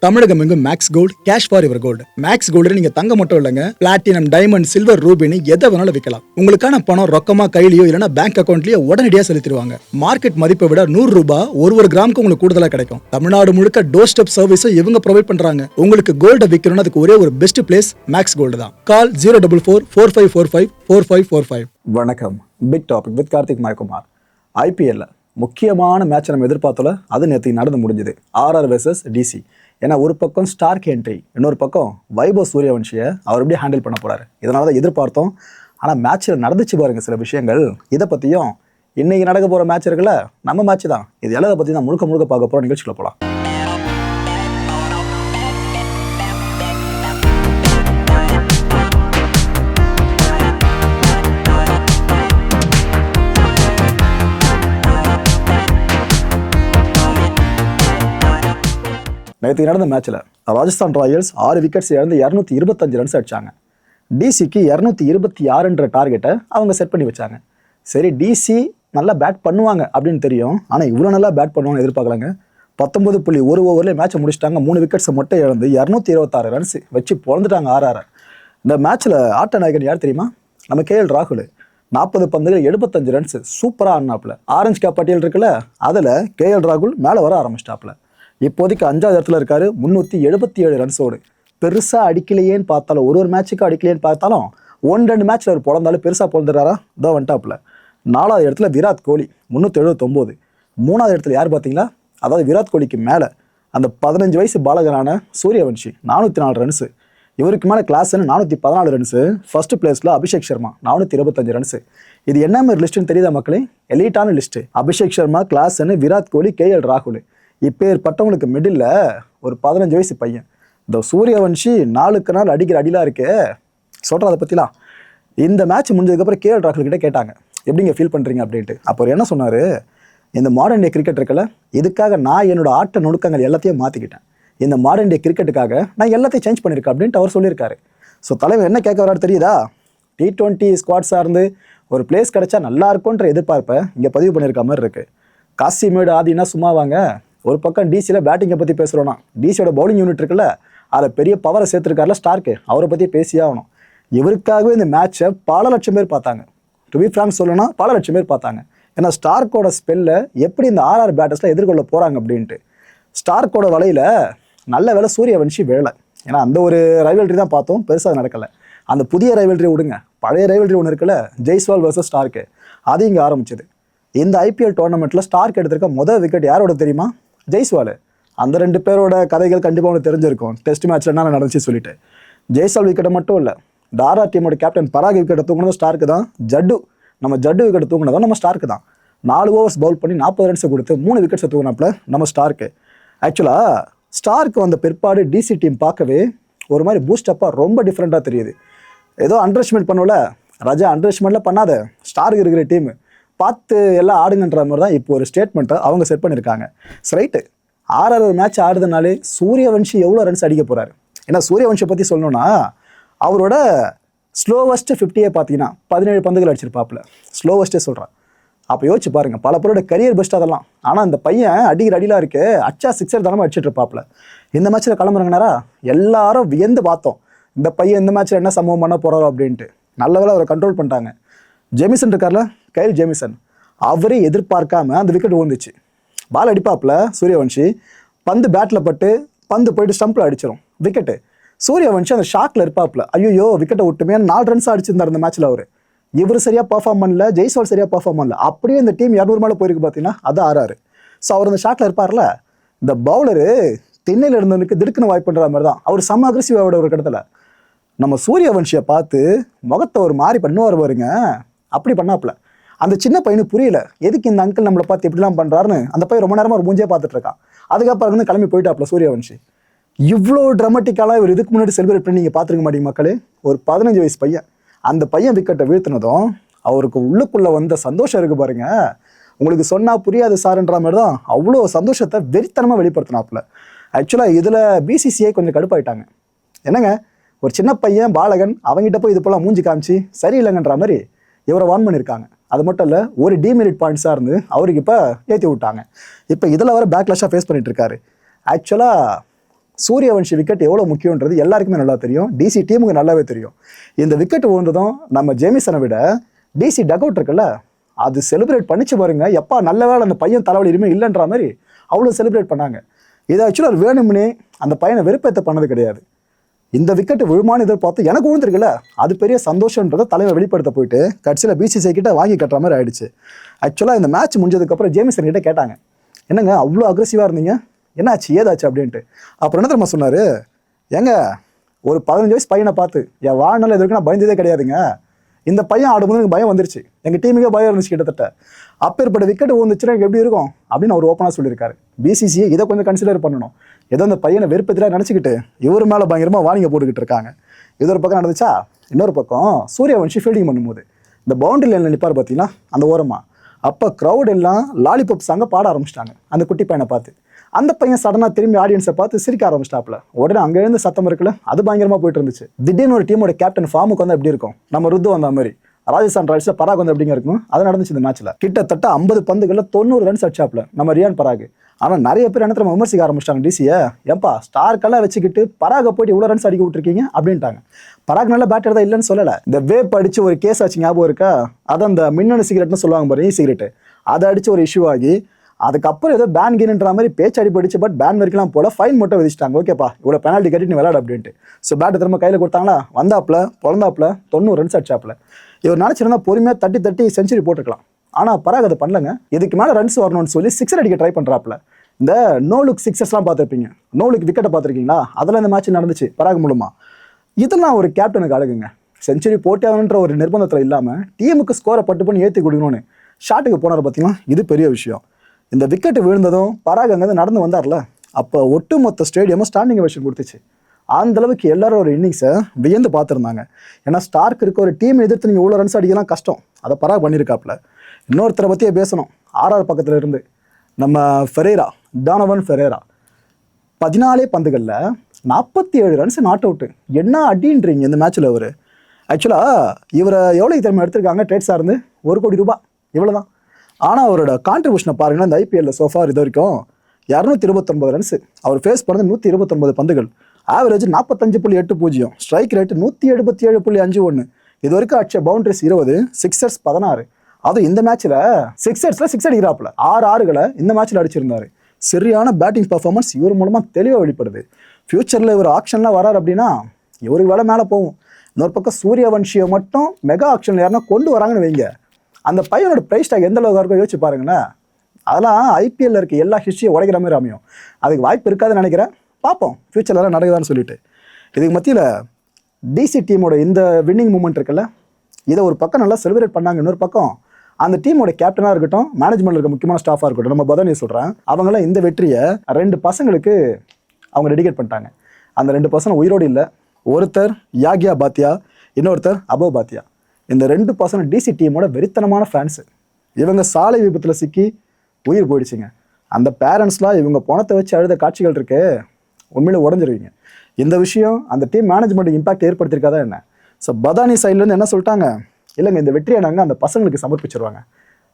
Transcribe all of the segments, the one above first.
தமிழகம் எங்கும் Max Gold cash for your gold. Max Gold நீங்க தங்க மட்டும் இல்லைங்க, பிளாட்டினம், டைமண்ட், சில்வர், ரூபினி எதை வேணாலும் விற்கலாம். உங்களுக்கான பணம் ரொக்கமா கையிலயோ இல்லைன்னா பேங்க் அக்கௌண்ட்லயோ உடனடியாக செலுத்திடுவாங்க. மார்க்கெட் மதிப்பை விட 100 ரூபாய் ஒரு கிராமுக்கு உங்களுக்கு கூடுதலாக கிடைக்கும். தமிழ்நாடு முழுக்க டோர் ஸ்டெப் சர்வீஸும் இவங்க ப்ரொவைட் பண்றாங்க. உங்களுக்கு கோல்ட விற்கணும்னு அதுக்கு ஒரே ஒரு பெஸ்ட் பிளேஸ் மேக்ஸ் கோல்டு தான். கால் 04445454545. வணக்கம். Big topic with Karthik Mayakumar. ஐபிஎல்ல முக்கியமான மேட்ச் நம்ம எதிர்பார்த்தோல, அது நேற்று நடந்து முடிஞ்சது. RR versus DC. ஏன்னா ஒரு பக்கம் ஸ்டார்க் என்ட்ரி, இன்னொரு பக்கம் வைபவ் சூரியவன்ஷியை அவர் எப்படி ஹேண்டில் பண்ண போறாரு, இதனால தான் எதிர்பார்த்தோம். ஆனால் மேட்ச்சில் நடந்துச்சு பாருங்க சில விஷயங்கள். இதை பற்றியும் இன்னைக்கு நடக்க போகிற மேட்ச் இருக்குல்ல, நம்ம மேட்ச் தான், இது எல்லாத்தை பற்றி தான் முழுக்க பார்க்க போகிற நிகழ்ச்சியில் போகலாம். நேற்று நடந்த மேட்ச்சில் ராஜஸ்தான் ராயல்ஸ் 6 விக்கெட்ஸ் இழந்து 225 ரன்ஸ் அடிச்சாங்க. டிசிக்கு 226 டார்கெட்டை அவங்க செட் பண்ணி வச்சாங்க. சரி, டிசி நல்லா பேட் பண்ணுவாங்க அப்படின்னு தெரியும், ஆனால் இவ்வளோ நல்லா பேட் பண்ணுவாங்கன்னு எதிர்பார்க்கலாங்க. 19.1 ஓவரில் மேட்சை முடிச்சிட்டாங்க. 3 விக்கெட்ஸை மட்டும் இழந்து 226 ரன்ஸ் வச்சு பொழந்துட்டாங்க ஆர்ஆர். இந்த மேட்ச்சில் ஆட்ட நாயகன் யார் தெரியுமா? நம்ம கேஎல் ராகுல். 40 பந்துகள் 75 ரன்ஸ் சூப்பராக ஆடினாப்புல. ஆரஞ்சு கேப் பட்டியல் இருக்குல்ல, அதில் கேஎல் ராகுல் மேலே வர ஆரம்பிச்சிட்டாப்புல. இப்போதைக்கு 5வது இடத்துல இருக்காரு 377 ரன்ஸோடு. பெருசாக அடிக்கலையேன்னு பார்த்தாலும், ஒரு மேட்சுக்கு அடிக்கலையேன்னு பார்த்தாலும் 1-2 மேட்ச்சில் அவர் பிறந்தாலும் பெருசாக பிறந்துடுறாரா தான் வந்துட்டாப்புல. 4வது இடத்துல விராட் கோலி 379. 3வது இடத்துல யார் பார்த்தீங்களா? அதாவது விராட் கோலிக்கு மேலே அந்த 15 வயசு பாலகரான சூரியவன்ஷி 404 ரன்ஸு. இவருக்கு மேலே கிளாஸ்ன்னு 414 ரன்ஸு. ஃபர்ஸ்ட் பிளேஸில் அபிஷேக் சர்மா 425 ரன்ஸு. இது என்ன மாதிரி லிஸ்ட்டுன்னு தெரியுதா மக்களே? எலீட்டான லிஸ்ட்டு. அபிஷேக் சர்மா, கிளாஸ்ன்னு, விராட் கோலி, கேஎல் ராகுல். இப்பேற்பட்டவங்களுக்கு மிடில் ஒரு 15 வயசு பையன். இந்த சூரியவன்ஷி நாளுக்கு நாள் அடிக்கிற அடிலாம் இருக்கே, சொல்கிறத பற்றிலாம். இந்த மேட்ச் முடிஞ்சதுக்கப்புறம் கேஎல் ராகுல் கிட்டே கேட்டாங்க, எப்படிங்க ஃபீல் பண்ணுறீங்க அப்படின்ட்டு. அப்போ அவர் என்ன சொன்னார்? இந்த மாடர்ன் டே கிரிக்கெட் இருக்குல்ல, இதுக்காக நான் என்னோட ஆட்ட நுணுக்கங்கள் எல்லாத்தையும் மாற்றிக்கிட்டேன். இந்த மாடர்ன் டே கிரிக்கெட்டுக்காக நான் எல்லாத்தையும் சேஞ்ச் பண்ணியிருக்கேன் அப்படின்ட்டு அவர் சொல்லியிருக்காரு. ஸோ தலைவர் என்ன கேட்க வராரு தெரியுதா? T20 ஸ்குவாட் சார்ந்து ஒரு பிளேஸ் கிடைச்சா நல்லா இருக்கும்ன்ற எதிர்பார்ப்பை இங்கே பதிவு பண்ணியிருக்க மாதிரி இருக்குது. காசிமேடு ஆதினா சும்மாவாங்க. ஒரு பக்கம் டிசியில் பேட்டிங்கை பற்றி பேசுகிறோன்னா, டிசியோட பவுலிங் யூனிட் இருக்குல்ல, அதில் பெரிய பவரை சேர்த்துருக்காருல ஸ்டார்க்கு, அவரை பற்றி பேசியே ஆகணும். இவருக்காகவே இந்த மேட்சை பல லட்சம் பேர் பார்த்தாங்க. டு பி ஃப்ராங்க் சொல்லணும்னா பல லட்சம் பேர் பார்த்தாங்க. ஏன்னா ஸ்டார்க்கோட ஸ்பெல்லை எப்படி இந்த ஆர்ஆர் பேட்டர்ஸில் எதிர்கொள்ள போகிறாங்க அப்படின்ட்டு. ஸ்டார்க்கோட வலையில் நல்ல வேலை சூரியவன்ஷி வேலை. ஏன்னா அந்த ஒரு ரைவல்ரி தான் பார்த்தோம், பெருசாக நடக்கலை. அந்த புதிய ரைவல்ரி விடுங்க, பழைய ரைவல்ரி ஒன்று இருக்குல்ல, ஜெய்ஸ்வால் வர்சஸ் ஸ்டார்க்கு, அது இங்கே ஆரம்பிச்சது. இந்த ஐபிஎல் டோர்னமெண்ட்டில் ஸ்டார்க் எடுத்திருக்க முதல் விக்கெட் யாரோட தெரியுமா? ஜெய்ஸ்வால். அந்த 2 பேரோட கதைகள் கண்டிப்பாக உங்களுக்கு தெரிஞ்சிருக்கும், டெஸ்ட் மேட்ச்சில் என்ன நடந்துச்சு சொல்லிட்டு. ஜெய்ஸ்வால் விக்கெட்டை மட்டும் இல்லை, டாரா டீமோட கேப்டன் பராக் விக்கெட்டை தூங்கினதும் ஸ்டார்க்கு தான். நம்ம ஜட்டு விக்கெட்டை தூங்கினதும் நம்ம ஸ்டார்க்கு தான். 4 ஓவர்ஸ் பவுல் பண்ணி 40 ரன்ஸை கொடுத்து 3 விக்கெட்ஸை தூங்கினாப்புல நம்ம ஸ்டார்க்கு. ஆக்சுவலாக ஸ்டார்க்கு வந்த பிற்பாடு டிசி டீம் பார்க்கவே ஒரு மாதிரி பூஸ்டப்பாக ரொம்ப டிஃப்ரெண்ட்டாக தெரியுது. ஏதோ அண்டர் எஸ்டிமேட் பண்ணல ராஜா, அண்டர் எஸ்டிமேட்லாம் பண்ணாத, ஸ்டார்க்கு இருக்கிற டீமு பார்த்து எல்லாம் ஆடுங்கன்ற மாதிரி தான் இப்போ ஒரு ஸ்டேட்மெண்ட்டை அவங்க செட் பண்ணியிருக்காங்க. ரைட்டு, ஆர்ஆர் மேட்ச் ஆடுறதுனாலே சூரியவன்ஷி எவ்வளோ ரன்ஸ் அடிக்க போகிறாரு? ஏன்னா சூரியவன்ஷை பற்றி சொல்லணும்னா, அவரோட ஸ்லோவஸ்ட்டு 50 பார்த்தீங்கன்னா 17 பந்துகள் அடிச்சிருப்பாப்புல. ஸ்லோவஸ்ட்டே சொல்கிறான். அப்போ யோசிச்சு பாருங்கள், பல பேரோட கரியர் பெஸ்ட் அதெல்லாம். ஆனால் இந்த பையன் அடிக்கிற அடிலாம் இருக்கு, அச்சா 6 தனமாக அடிச்சிட்டு இருப்பாப்புல. இந்த மேட்ச்சில் கிளம்புறாங்கனாரா எல்லாரும் வியந்து பார்த்தோம், இந்த பையன் இந்த மேட்ச்சில் என்ன சம்பவம் பண்ண போகிறாரோ அப்படின்ட்டு. நல்ல வேளை அவரை கண்ட்ரோல் பண்ணிட்டாங்க. ஜெமிசன் இருக்கார்ல, கைல் ஜெமிசன், அவரே எதிர்பார்க்காம அந்த விக்கெட் விழுந்துச்சு. பால் அடிப்பாப்புல சூரியவன்ஷி, பந்து பேட்டில் பட்டு பந்து போயிட்டு ஸ்டம்பில் அடிச்சிடும் விக்கெட்டு. சூரியவன்ஷி அந்த ஷாக்கில் இருப்பாப்புல, ஐயோ விக்கெட்டை விட்டுமே 4 ரன்ஸ் அடிச்சிருந்தார் இந்த மேட்ச்சில். அவர் இவர் சரியாக பர்ஃபார்ம் பண்ணல, ஜெய்ஸ்வால் சரியாக பர்ஃபார்ம் பண்ணல. அப்படியே இந்த டீம் 200 மேலே போயிருக்கு பார்த்தீங்கன்னா, அது ஆர்ஆர். ஸோ அவர் அந்த ஷாக்கில் இருப்பார்ல, இந்த பவுலரு திண்ணையில் இருந்தவனுக்கு திடுக்குன்னு வாய்ப்பு பண்ணுற மாதிரி தான் அவர் செம்ம அக்ரெசிவாக ஒரு இடத்துல. நம்ம சூரியவன்ஷியை பார்த்து முகத்தை ஒரு மாதிரி பண்ணுவார் பாருங்க, அப்படி பண்ணாப்புல. அந்த சின்ன பையனுக்கு புரியல, எதுக்கு இந்த அங்கிள் நம்மளை பார்த்து எப்படிலாம் பண்ணுறாருன்னு. அந்த பையன் ரொம்ப நேரமாக ஒரு மூஞ்சே பார்த்துட்டு இருக்கான். அதுக்கப்புறம் வந்து கிளம்பி போயிட்டாப்புல சூரியவன்ஷி. இவ்வளோ ட்ராமட்டிக்காலாம் இவர் இதுக்கு முன்னாடி செலிப்ரேட் பண்ணி நீங்கள் பார்த்துருக்க மாட்டீங்க மக்களே. ஒரு 15 வயசு பையன், அந்த பையன் விக்கெட்டை வீழ்த்தினதும் அவருக்கு உள்ளுக்குள்ளே வந்த சந்தோஷம் இருக்குது பாருங்க, உங்களுக்கு சொன்னால் புரியாது சார்ன்ற மாதிரி தான் அவ்வளோ சந்தோஷத்தை வெறித்தனமாக வெளிப்படுத்தினாப்புல. ஆக்சுவலாக இதில் பிசிசிஐ கொஞ்சம் கடுப்பாயிட்டாங்க. என்னங்க, ஒரு சின்ன பையன் பாலகன், அவங்ககிட்ட போய் இது போல் மூஞ்சி காமிச்சு சரியில்லைங்கன்ற மாதிரி இவரை வார்ன் பண்ணியிருக்காங்க. அது மட்டும் இல்லை, ஒரு டிமெரிட் பாயிண்ட்ஸாக இருந்து அவருக்கு இப்போ ஏற்றி விட்டாங்க. இப்போ இதில் வர பேக்லாஷாக ஃபேஸ் பண்ணிட்டு இருக்காரு. ஆக்சுவலாக சூரியவன்ஷி விக்கெட் எவ்வளோ முக்கியன்றது எல்லாருக்குமே நல்லா தெரியும், டிசி டீமுக்கு நல்லாவே தெரியும். இந்த விக்கெட் விழுந்ததும் நம்ம ஜேமிசனை விட டிசி டக் அவுட் இருக்குல்ல, அது செலிப்ரேட் பண்ணிச்சு பாருங்க. எப்பா நல்ல வேலை அந்த பையன் தலைவலி இனிமே இல்லைன்ற மாதிரி அவ்வளோ செலிப்ரேட் பண்ணாங்க. இதை ஆக்சுவலாக அவர் வேணும்னே அந்த பையனை வெறுப்பேற்ற பண்ணது கிடையாது. இந்த விக்கெட் விழுமான்னு எதிர்பார்த்து எனக்கு விழுந்துருக்குல்ல, அது பெரிய சந்தோஷன்றதை தலைவர் வெளிப்படுத்த போயிட்டு கட்சியில் பிசிசிஐ கிட்ட வாங்கி கட்டுற மாதிரி ஆயிடுச்சு. ஆக்சுவலாக இந்த மேட்ச் முடிஞ்சதுக்கப்புறம் ஜேமிசன் கிட்ட கேட்டாங்க, என்னங்க அவ்வளோ அக்ரெசிவாக இருந்தீங்க, என்னாச்சு ஏதாச்சு அப்படின்ட்டு. அப்புறம் என்ன தெரியுமா சொன்னார், ஏங்க ஒரு 15 வயசு பையனை பார்த்து என் வாழ்நாள் எது வரைக்கும் நான் பயந்ததே கிடையாதுங்க, இந்த பையன் ஆடும்போது எனக்கு பயம் வந்துருச்சு, எங்கள் டீமுக்கே பயம் இருந்துச்சு கிட்டத்தட்ட, அப்பேற்பட்ட விக்கெட் விழுந்துச்சுன்னா எனக்கு எப்படி இருக்கும் அப்படின்னு அவர் ஓப்பனாக சொல்லியிருக்காரு. பிசிசிஐ இதை கொஞ்சம் கன்சிடர் பண்ணணும். ஏதோ அந்த பையனை வெறுப்பத்திலாம் நினச்சிக்கிட்டு இவர் மேலே பயங்கரமாக வார்னிங்கை போட்டுக்கிட்டு இருக்காங்க. இது ஒரு பக்கம் நடந்துச்சா, இன்னொரு பக்கம் சூரியவன்ஷி ஃபீல்டிங் பண்ணும்போது இந்த பவுண்டரி லைனில் நிற்பார் பார்த்தீங்களா அந்த ஓரமாக, அப்போ க்ரௌட் எல்லாம் லாலிபாப் சாங்க பாட ஆரம்பிச்சிட்டாங்க அந்த குட்டி பையனை பார்த்து. அந்த பையன் சடனாக திரும்பி ஆடியன்ஸை பார்த்து சிரிக்க ஆரம்பிச்சிட்டாப்ல. உடனே அங்கே இருந்து சத்தம் இருக்குல்ல, அது பயங்கரமாக போயிட்டு இருந்துச்சு. திடீர்னு ஒரு டீமோட கேப்டன் ஃபார்முக்கு வந்து எப்படி இருக்கும், நம்ம ருத்து வந்த மாதிரி ராஜஸ்தான் ராயல்ஸில் பராக் வந்து எப்படிங்க இருக்கும், அது நடந்துச்சு இந்த மேட்ச்சில். கிட்டத்தட்ட 50 பந்துகளில் 90 ரன்ஸ் அடிச்சாப்ல நம்ம ரியான் பராக். ஆனால் நிறைய பேர் என்ன நம்ம விமர்சிக்க ஆரம்பிச்சிட்டாங்க டிசியை, ஏன்பா ஸ்டார்க்கெல்லாம் வச்சுக்கிட்டு பராகை போயிட்டு இவ்வளோ ரன்ஸ் அடிக்க விட்டுருக்கீங்க அப்படின்ட்டாங்க. பராக் நல்ல பேட்டர் தான் இல்லைன்னு சொல்லலை, இந்த வேப் அடிச்சு ஒரு கேஸ் ஆச்சு ஞாபகம் இருக்கா, அதான் அந்த மின்னணு சிகரெட்னு சொல்லுவாங்க பாருங்க, சிகரெட்டு, அதை அடிச்சு ஒரு இஷ்யூ ஆகி அதுக்கப்புறம் ஏதோ பேன் கீன்ன்ற மாதிரி பேச்சு அடிப்படிச்சு, பட் பேன் வரைக்கும் போல ஃபைன் மட்டும் விதிச்சிட்டாங்க. ஓகேப்பா இவ்வளோ பெனால்ட்டி கட்டி நீ விளையாடு அப்படின்ட்டு. ஸோ பேட்டை திரும்ப கையில் கொடுத்தாங்களா, வந்தாப்புல பிறந்தாப்புல 90 ரன்ஸ் அடிச்சாப்புல. இவர் நினச்சிருந்தா பொறுமையாக தட்டி செஞ்சுரி போட்டுக்கலாம். ஆனால் பராக் அதை பண்ணலங்க. இதுக்கு மேலே ரன்ஸ் வரணும்னு சொல்லி சிக்ஸர் அடிக்க ட்ரை பண்ணுறாப்புல. இந்த நோ லுக் சிக்ஸஸ்லாம் பார்த்துருப்பீங்க, நோ லுக் விக்கெட்டை பார்த்துருக்கீங்களா, அதெல்லாம் இந்த மேட்ச் நடந்துச்சு பராக் மூலமாக. இதெல்லாம் ஒரு கேப்டனுக்கு அழகுங்க. செஞ்சுரி போட்டாகணுன்ற ஒரு நிர்பந்தத்தில் இல்லாமல் டீமுக்கு ஸ்கோரை பட்டு பண்ணி ஏற்றி கொடுக்கணும்னு ஷாட்டுக்கு போனார் பார்த்தீங்கன்னா, இது பெரிய விஷயம். இந்த விக்கெட் விழுந்ததும் பராக் அங்கேருந்து நடந்து வந்தார்ல, அப்போ ஒட்டுமொத்த ஸ்டேடியமும் ஸ்டாண்டிங் வெர்ஷன் கொடுத்துச்சு. அந்தளவுக்கு எல்லாரும் ஒரு இன்னிங்ஸை வியந்து பார்த்துருந்தாங்க. ஏன்னா ஸ்டார்க் இருக்க ஒரு டீம் எதிர்த்து நீங்கள் இவ்வளோ ரன்ஸ் அடிக்கலாம் கஷ்டம், அதை பராக் பண்ணியிருக்காப்புல. இன்னொருத்தரை பற்றியே பேசணும், ஆர்ஆர் பக்கத்தில் இருந்து நம்ம ஃபெரேரா, டானவன் ஃபெரேரா 14 பந்துகளில் 47 ரன்ஸ் நாட் அவுட்டு. என்ன அடின்றீங்க இந்த மேட்ச்சில் அவர். ஆக்சுவலாக இவரை எவ்வளோ திறமை எடுத்திருக்காங்க ட்ரேட்ஸாக இருந்து, 1 கோடி ரூபாய் இவ்வளோ தான். ஆனால் அவரோட கான்ட்ரிபியூஷனை பாருங்கன்னா இந்த ஐபிஎல்ல சோஃபார் இது வரைக்கும் 229 ரன்ஸ், அவர் ஃபேஸ் பண்ணது 129 பந்துகள், ஆவரேஜ் 45.80, ஸ்ட்ரைக் ரேட்டு 177.51, இது வரைக்கும் அடிச்ச பவுண்டரிஸ் 20, சிக்ஸர்ஸ் 16. அதுவும் இந்த மேட்ச்சில் சிக்ஸர்ஸில் 6 அடிக்கிறாப்புல, 6 ஆறுகளை இந்த மேட்ச்சில் அடிச்சிருந்தாரு. சரியான பேட்டிங் பர்ஃபார்மன்ஸ் இவர் மூலமாக தெளிவாக வெளிப்படுது. ஃபியூச்சரில் இவர் ஆக்ஷன்லாம் வரார் அப்படின்னா இவருக்கு வேலை மேலே போகும். இன்னொரு பக்கம் சூரியவன்ஷியை மட்டும் மெகா ஆக்ஷனில் யாருன்னா கொண்டு வராங்கன்னு வைங்க, அந்த பையனோட ப்ரைஸ் டாக் எந்த அளவுக்கு இருக்கோ யோசிச்சு பாருங்களேன். அதெல்லாம் ஐபிஎல்ல இருக்க எல்லா ஹிஸ்ட்ரியும் உடைக்கிற மாதிரி அமையும். அதுக்கு வாய்ப்பு இருக்காதுன்னு நினைக்கிறேன், பார்ப்போம் ஃபியூச்சர்லாம் நடக்குதான்னு சொல்லிட்டு. இதுக்கு மத்தியில் டிசி டீமோட இந்த வின்னிங் மூமெண்ட் இருக்குல்ல, இதை ஒரு பக்கம் நல்லா செலிப்ரேட் பண்ணாங்க. இன்னொரு பக்கம் அந்த டீமோட கேப்டனாக இருக்கட்டும், மேனேஜ்மெண்ட்ல இருக்க முக்கியமான ஸ்டாஃபாக இருக்கட்டும், நம்ம பதானி சொல்கிறேன், அவங்களாம் இந்த வெற்றியை 2 பசங்களுக்கு அவங்க டெடிகேட் பண்ணிட்டாங்க. அந்த 2 பசங்க உயிரோடு இல்லை. ஒருத்தர் யாகியா பாத்தியா, இன்னொருத்தர் அபோ பாத்தியா. இந்த 2 பசங்க டிசி டீமோட வெறித்தனமான ஃபேன்ஸு. இவங்க சாலை விபத்தில் சிக்கி உயிர் போயிடுச்சுங்க. அந்த பேரண்ட்ஸ்லாம் இவங்க பணத்தை வச்சு அழுத காட்சிகள் இருக்கு, உண்மையில உடஞ்சிருவீங்க. இந்த விஷயம் அந்த டீம் மேனேஜ்மெண்ட் இம்பாக்ட் ஏற்படுத்தியிருக்காதா என்ன? ஸோ பதானி சைட்லேருந்து என்ன சொல்லிட்டாங்க, இல்லைங்க இந்த வெற்றியை நாங்கள் அந்த பசங்களுக்கு சமர்ப்பிச்சிருவாங்க.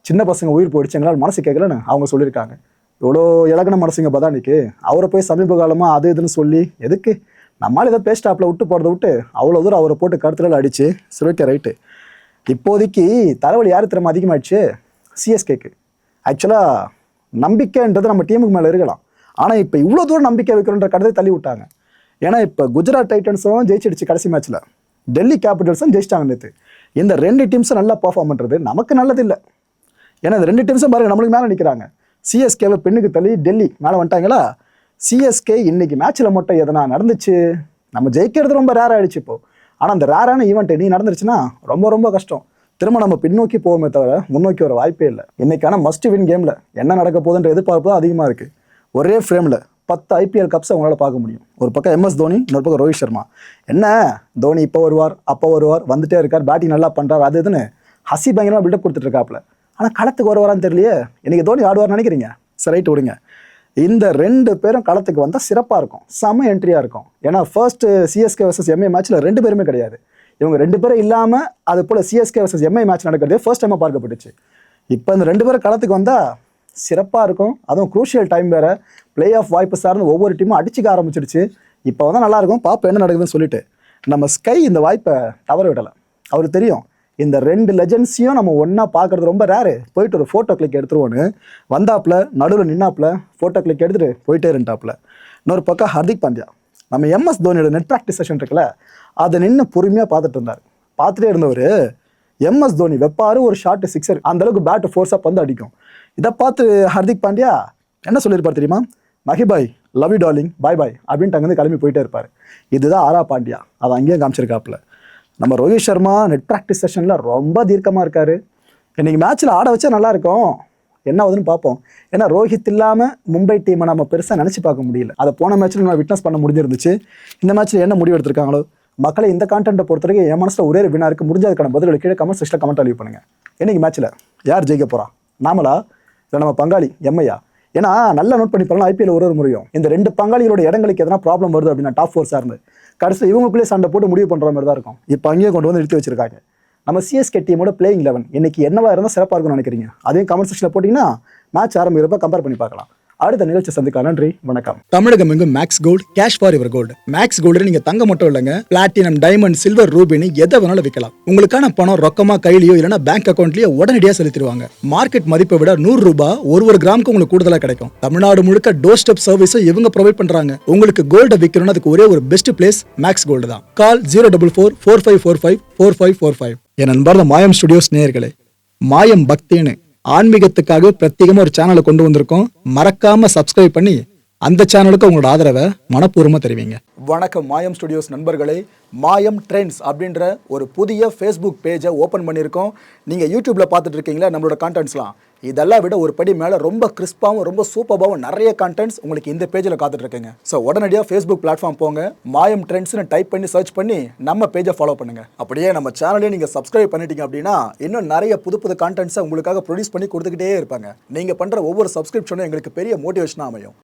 சின்ன பசங்க உயிர் போயிடுச்சு, எங்களால் மனசு கேட்கலன்னு அவங்க சொல்லியிருக்காங்க. இவ்வளோ இலகன மனசுங்க பதானிக்கு. அவரை போய் சமீப காலமாக அது இதுன்னு சொல்லி எதுக்கு, நம்மளால் ஏதோ பேஸ்டாப்பில் விட்டு போகிறத விட்டு அவ்வளோ தூரம் அவரை போட்டு கருத்துல அடிச்சு சிறுக்க ரைட்டு. இப்போதைக்கு தலைவலி யார் திறமை அதிகமாகிடுச்சு, சிஎஸ்கேக்கு. ஆக்சுவலாக நம்பிக்கைன்றது நம்ம டீமுக்கு மேலே இருக்கலாம், ஆனால் இப்போ இவ்வளோ தூரம் நம்பிக்கை வைக்கிறோன்ற கருத்தை தள்ளி விட்டாங்க. ஏன்னா இப்போ குஜராத் டைட்டன்ஸும் ஜெயிச்சிடுச்சு கடைசி மேட்ச்சில், டெல்லி கேபிட்டல்ஸும் ஜெயிச்சிட்டாங்க நேற்று. இந்த 2 டீம்ஸும் நல்லா பர்ஃபார்ம் பண்ணுறது நமக்கு நல்லது இல்லை. ஏன்னா இந்த 2 டீம்ஸும் பாருங்க நம்மளுக்கு மேலே நிற்கிறாங்க. சிஎஸ்கேவை பெண்ணுக்கு தள்ளி டெல்லி மேலே வந்துட்டாங்களா. சிஎஸ்கே இன்னைக்கு மேட்ச்சில் மட்டும் எதனா நடந்துச்சு, நம்ம ஜெயிக்கிறது ரொம்ப ரேர் ஆகிடுச்சு இப்போது. ஆனால் அந்த ரேரான ஈவெண்ட் நீ நடந்துருச்சுன்னா ரொம்ப ரொம்ப கஷ்டம். திரும்ப நம்ம பின்னோக்கி போவோமே தவிர முன்னோக்கி வர வாய்ப்பே இல்லை. இன்னைக்கான மஸ்ட் வின் கேமில் என்ன நடக்க போகுதுன்ற எதிர்பார்ப்பு தான் அதிகமாக இருக்குது. ஒரே ஃப்ரேமில் 10 ஐபிஎல் கப்ஸை அவங்களால பார்க்க முடியும். ஒரு பக்கம் எம்எஸ் தோனி, இன்னொரு பக்கம் ரோஹித் சர்மா. என்ன தோனி இப்போ வருவார் அப்போ வருவார், வந்துட்டே இருக்கார், பேட்டிங் நல்லா பண்ணுறார், அது இதுன்னு ஹசி பயங்கரமாக பில்டப் கொடுத்துட்டு இருக்காப்புல. ஆனால் களத்துக்கு வருவாரான்னு தெரியலையே. இன்றைக்கி தோனி ஆடுவார்னு நினைக்கிறீங்க, சரி ரைட்டு விடுங்க. இந்த 2 பேரும் களத்துக்கு வந்தால் சிறப்பாக இருக்கும், செம்ம என்ட்ரியாக இருக்கும். ஏன்னா ஃபர்ஸ்ட் சிஎஸ்கே வர்சஸ் எம்ஐ மேட்ச்சில் 2 பேருமே கிடையாது. இவங்க 2 பேரும் இல்லாமல் அது போல் சிஎஸ்கே வர்சஸ் எம்ஐ மேட்ச் நடக்கிறது ஃபர்ஸ்ட் டைமாக பார்க்கப்பட்டுச்சு. இப்போ இந்த 2 பேரும் களத்துக்கு வந்தால் சிறப்பாக இருக்கும். அதுவும் குரூஷியல் டைம் வேறு, பிளே ஆஃப் வாய்ப்பு சார்ந்து ஒவ்வொரு டீமும் அடிச்சுக்க ஆரம்பிச்சிடுச்சு. இப்போ வந்து நல்லாயிருக்கும், பார்ப்போம் என்ன நடக்குதுன்னு சொல்லிட்டு. நம்ம ஸ்கை இந்த வாய்ப்பை தவற விடலை. அவருக்கு தெரியும் இந்த 2 லெஜண்ட்ஸையும் நம்ம ஒன்றா பார்க்குறது ரொம்ப ரேரு. போயிட்டு ஒரு ஃபோட்டோ கிளிக் எடுத்துருவோன்னு வந்தாப்புல, நடுவில் நின்னாப்புல, ஃபோட்டோ கிளிக் எடுத்துகிட்டு போயிட்டே இருந்துட்டாப்புல. இன்னொரு பக்கம் ஹர்திக் பாண்டியா, நம்ம எம்எஸ் தோனியோட நெட் ப்ராக்டிஸ் செஷன் இருக்குல்ல, அதை நின்று பொறுமையாக பார்த்துட்டு இருந்தார். பார்த்துட்டே இருந்தவர் எம்எஸ் தோனி வெப்பாரு ஒரு ஷார்ட் சிக்ஸர், அந்தளவுக்கு பேட்டு ஃபோர்ஸாக பந்து அடிக்கும். இதை பார்த்து ஹர்திக் பாண்டியா என்ன சொல்லியிருப்பார் தெரியுமா? மஹிபாய் லவ் யூ டார்லிங், பாய் பாய் அப்படின்ட்டு அங்கேருந்து கிளம்பி போயிட்டே இருப்பார். இதுதான் ஆரா பாண்டியா, அதை அங்கேயும் காமிச்சிருக்காப்புல. நம்ம ரோஹித் சர்மா நெட் ப்ராக்டிஸ் செஷனில் ரொம்ப தீர்க்கமாக இருக்கார். இன்றைக்கி மேட்ச்சில் ஆட வச்சா நல்லாயிருக்கும், என்ன ஆகுதுன்னு பார்ப்போம். ஏன்னா ரோஹித் இல்லாமல் மும்பை டீமை நம்ம பெருசாக நினச்சி பார்க்க முடியல. அதை போன மேட்ச்சில் நம்ம விட்னஸ் பண்ண முடிஞ்சிருந்துச்சு. இந்த மேட்ச்சில் என்ன முடிவு எடுத்திருக்காங்களோ. மக்களை இந்த கான்டென்ட்டை பொறுத்த வரைக்கும் என் மனசில் ஒரே வினா இருக்குது. முடிஞ்சதுக்கான பதில்களை கீழே கமெண்ட் செக்ஷனில் கமெண்ட் லீவ் பண்ணுங்கள். இன்றைக்கி மேட்ச்சில் யார் ஜெயிக்க போகிறா? நாமளா இல்லை நம்ம பங்காளி எம்ஐயா? ஏன்னா நல்லா நோட் பண்ணி பாருங்க, ஐபிஎல் ஒரு முறையும் இந்த 2 பங்காளிகளோட இடங்களுக்கு எதனா ப்ராப்ளம் வருது அப்படின்னா டாப் 4 சார்ந்து கடைசியில் இவங்களுக்குள்ளே சண்டை போட்டு முடிவு பண்ணுற மாதிரி தான் இருக்கும். இப்போ அங்கேயே கொண்டு வந்து நிறுத்தி வச்சிருக்காங்க. நம்ம சிஎஸ்கே டீமோட பிளேயிங் 11 இன்னைக்கு என்னவா இருந்தால் சிறப்பாக இருக்கும்னு நினைக்கிறீங்க? அதையும் கமெண்ட் செக்ஷனில் போட்டிங்கன்னா மேட்ச் ஆரம்பிக்கிறப்ப கம்பேர் பண்ணி பார்க்கலாம். அடுத்த நிகழ்ச்சி சந்திக்கலாம். நன்றி, வணக்கம். தமிழகம் எங்கும் Max Gold, cash for your gold. Max Gold நீங்க தங்க மட்டும் இல்லைங்க, பிளாட்டினம், டைமண்ட், சில்வர், ரூபினி எதை வேணாலும் விற்கலாம். உங்களுக்கான பணம் ரொக்கமா கையிலயோ இல்லைன்னா பேங்க் அக்கௌண்ட்லயோ உடனடியாக செலுத்திடுவாங்க. மார்க்கெட் மதிப்பை விட 100 ரூபாய் ஒரு கிராமுக்கு உங்களுக்கு கூடுதலா கிடைக்கும். தமிழ்நாடு முழுக்க டோர் ஸ்டெப் சர்வீஸை இவங்க ப்ரொவைட் பண்றாங்க. உங்களுக்கு கோல்டை விற்கணும்னு அதுக்கு ஒரே ஒரு பெஸ்ட் பிளேஸ் மேக்ஸ் கோல்டு தான். கால் 04445454545. என் நண்பர் மாயம் ஸ்டுடியோஸ் நேயர்களே, மாயம் பக்தின்னு ஆன்மீகத்துக்காக பிரத்யேகமா ஒரு சேனலை கொண்டு வந்திருக்கோம். மறக்காம சப்ஸ்கிரைப் பண்ணி அந்த சேனலுக்கு உங்களோட ஆதரவை மனப்பூர்வமா தெரிவிங்க. வணக்கம் மாயம் ஸ்டுடியோஸ் நண்பர்களே. மாயம் ட்ரெண்ட்ஸ் அப்படின்ற ஒரு புதிய ஃபேஸ்புக் பேஜை ஓப்பன் பண்ணியிருக்கோம். நீங்கள் யூடியூப்பில் பார்த்துட்டு இருக்கீங்களா நம்மளோட கான்டென்ட்ஸ்லாம், இதெல்லாம் விட ஒரு படி மேலே ரொம்ப கிறிஸ்பாகவும் ரொம்ப சூப்பராகவும் நிறைய கான்டென்ட்ஸ் உங்களுக்கு இந்த பேஜில் காத்துட்ருக்குங்க. ஸோ உடனடியாக ஃபேஸ்புக் பிளாட்ஃபார்ம் போங்க, மாயம் ட்ரெண்ட்ஸ்னு டைப் பண்ணி சர்ச் பண்ணி நம்ம பேஜை ஃபாலோ பண்ணுங்கள். அப்படியே நம்ம சேனலையும் நீங்கள் சப்ஸ்கிரைப் பண்ணிட்டீங்க அப்படின்னா இன்னும் நிறைய புது கான்டென்ட்ஸை உங்களுக்காக ப்ரொடியூஸ் பண்ணி கொடுத்துக்கிட்டே இருப்பாங்க. நீங்கள் பண்ணுற ஒவ்வொரு சப்ஸ்கிரிப்ஷனும் எங்களுக்கு பெரிய மோட்டிவேஷனாக அமையும்.